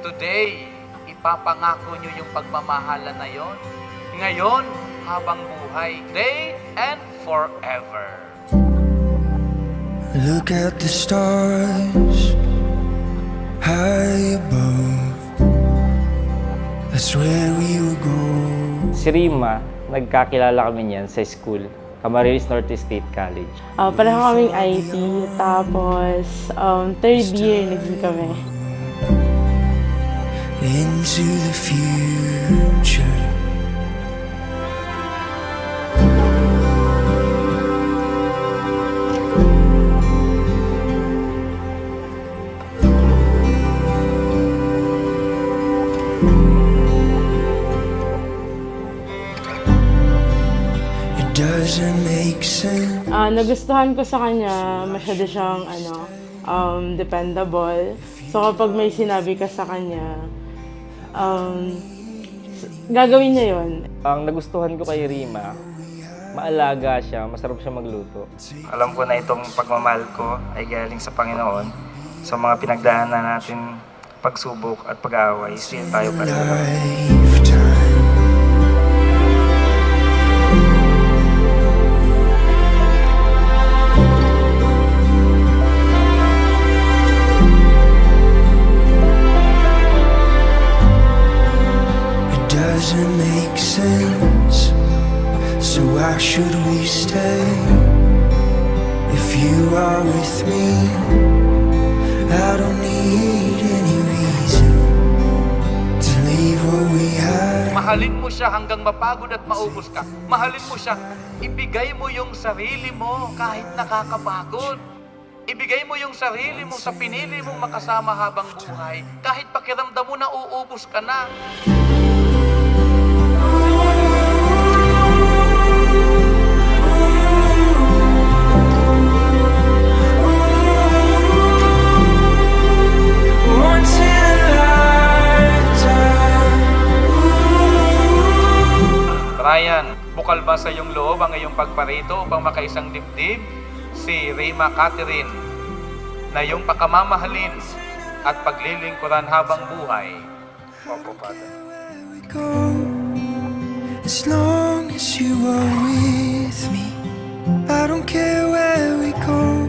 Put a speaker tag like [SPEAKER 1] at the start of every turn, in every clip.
[SPEAKER 1] Today, ipapangako nyo yung pagmamahalan na yon. Ngayon, habang buhay, today and forever.
[SPEAKER 2] Look at the stars high above. That's where we will go.
[SPEAKER 3] Si Rima, nagkakilala kami niyan sa school, Camarines Norte State College.
[SPEAKER 4] Pareho kaming IT, tapos third year naging kami.
[SPEAKER 2] Into the future. Doesn't make sense.
[SPEAKER 4] Nagustuhan ko sa kanya, masyado siyang dependable. So kapag may sinabi ka sa kanya, gagawin niya yon.
[SPEAKER 3] Ang nagustuhan ko kay Rima, maalaga siya, masarap siya magluto.
[SPEAKER 5] Alam ko na itong pagmamahal ko ay galing sa Panginoon. Sa mga pinagdaanan natin, pagsubok at pag-aaway, still tayo pa rin.
[SPEAKER 2] Doesn't make sense. So why should we stay? If you are with me, I don't need any reason to leave what we have.
[SPEAKER 1] Mahalin mo siya hanggang mapagod at maubos ka. Mahalin mo siya. Ibigay mo yung sarili mo kahit nakakapagod. Ibigay mo yung sarili mo sa pinili mong makasama habang buhay kahit pakiramdam mo na uubos ka na. Ryan, bukal ba sa iyong loob ang iyong pagparito upang makaisang dibdib? Si Rima Catherine, na iyong pakamamahalin at paglilingkuran habang buhay. Opo, Father.
[SPEAKER 2] As long as you are with me, I don't care where we go.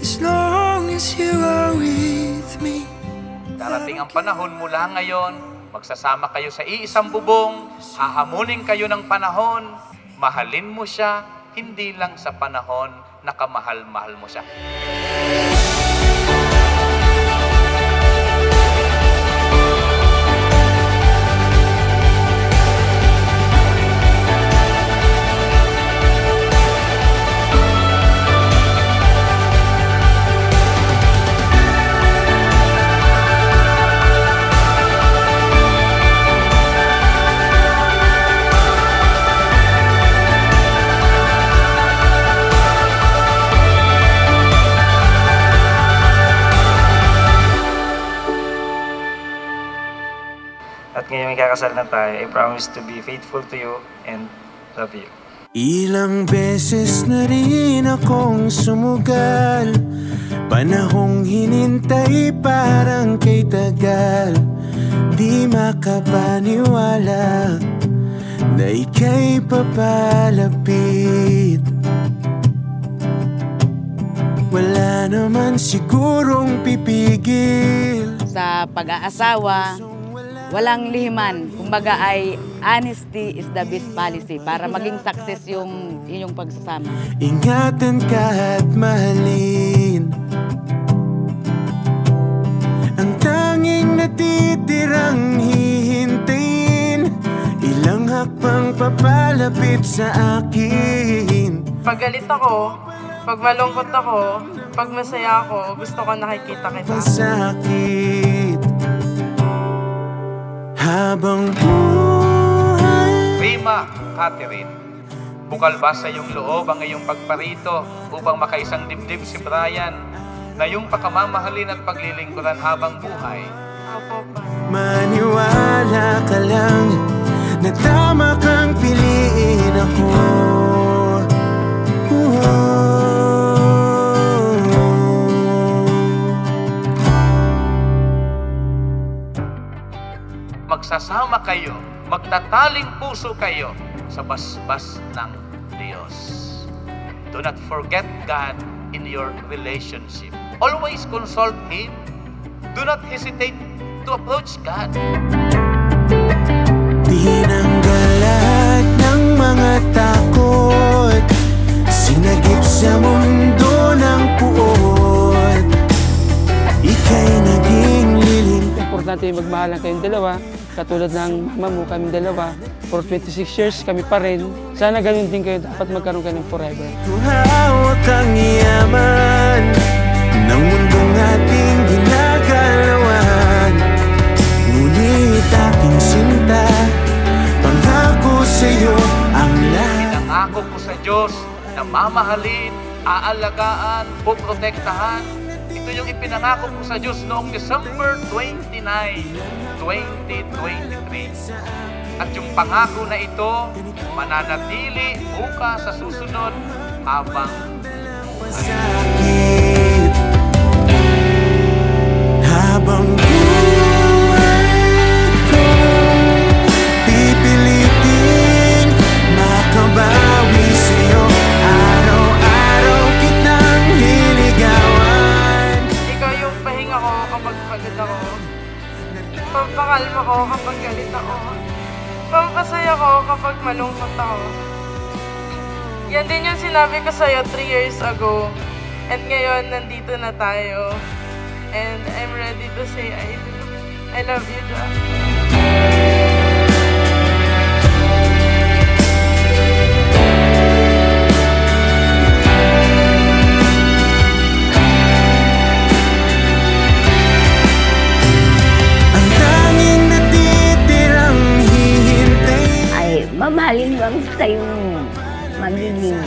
[SPEAKER 2] As long as you are with me.
[SPEAKER 1] Darating ang panahon mula ngayon, magsasama kayo sa iisang bubong, hahamunin kayo ng panahon, mahalin mo siya, hindi lang sa panahon na kamahal-mahal mo siya.
[SPEAKER 5] At ngayon may kakasal na tayo, I promise to be faithful to you and love you.
[SPEAKER 2] Ilang beses na rin akong sumugal, panahong hinintay parang kay tagal. Di makapaniwala na ika'y papalapit. Wala naman sigurong pipigil.
[SPEAKER 6] Sa pag-aasawa, walang lihiman. Kumbaga ay honesty is the best policy para maging success yung inyong pagsasama.
[SPEAKER 2] Ingatan ka at mahalin. Ang tanging natitirang hihintayin, ilang hakbang papalapit sa akin.
[SPEAKER 4] Pag galit ako, pag malungkot ako, pag masaya ako, gusto ko nakikita kita.
[SPEAKER 2] Masakit habang buhay.
[SPEAKER 1] Rima Catherine, bukal ba sa iyong loob ang iyong pagparito upang makaisang dibdib si Brian na iyong pakamamahalin at paglilingkuran habang buhay?
[SPEAKER 4] Opo, pa.
[SPEAKER 2] Maniwala ka lang na tama kang piliin ako.
[SPEAKER 1] kayo, magtataling puso kayo sa basbas ng Diyos. Do not forget God in your relationship. Always consult Him. Do not hesitate to approach God.
[SPEAKER 2] Tinanggal lahat ng mga takot, sinagip sa mundo ng puot. Ika'y naging lilim.
[SPEAKER 7] Importante magmahalan kayong dalawa. Katulad ng mama mo, kaming dalawa. For 26 years, kami pa rin. Sana ganun din kayo. Dapat magkaroon kayo ng forever.
[SPEAKER 2] Tuhawak ang yaman ng mundong ating ginagalawan. Ngunit aking sinta, pangako sa'yo ang lahat.
[SPEAKER 1] Pinangako ko sa Diyos na mamahalin, aalagaan, poprotektahan. Ito yung ipinangako ko sa Diyos noong December 29, 2023. At yung pangako na ito, mananatili bukas sa susunod habang
[SPEAKER 2] Sakit habang buhay ko, pipilitin makabawi sa'yo. Araw-araw kitang liligawan.
[SPEAKER 4] Ikaw yung pahinga ko kapag pagod ako. Pampakalma ko kapag galit ako. Pampasaya ko kapag malungkot ako. Yan din yung sinabi ko sa'yo 3 years ago. And ngayon, nandito na tayo. And I'm ready to say I do. I love you, John.
[SPEAKER 2] Ang tanging natitirang hihintay.
[SPEAKER 8] Ay, mamahalin mo ang tayong magiging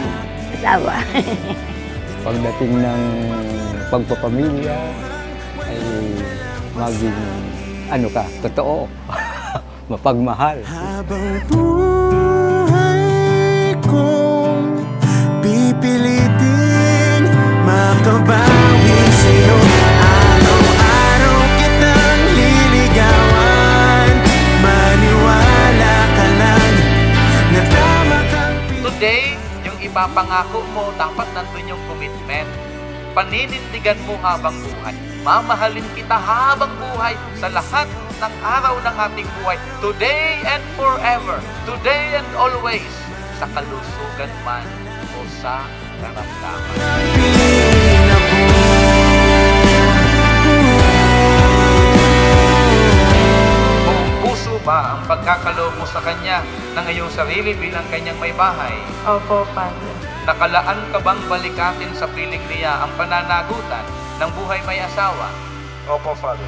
[SPEAKER 8] asawa.
[SPEAKER 7] Pagdating ng pagpapamilya, ay maging ano ka, totoo. Mapagmahal.
[SPEAKER 2] Habang buhay kong pipilitin makabawi sa'yo. Araw-araw kitang liligawan. Maniwala ka lang na tama kang
[SPEAKER 1] today, yung ipapangako mo, dapat nandun yung commitment. Paninindigan mo habang buhay. Mamahalin kita habang buhay sa lahat ng araw ng ating buhay. Today and forever. Today and always. Sa kalusugan man o sa karamdaman.
[SPEAKER 2] piliin ako.
[SPEAKER 1] Kung puso ba ang pagkakaloob mo sa Kanya ng iyong sarili bilang Kanyang may bahay?
[SPEAKER 4] Opo, Padre.
[SPEAKER 1] Nakalaan ka bang balikatin sa piling niya ang pananagutan ng buhay may asawa?
[SPEAKER 5] Opo, Father.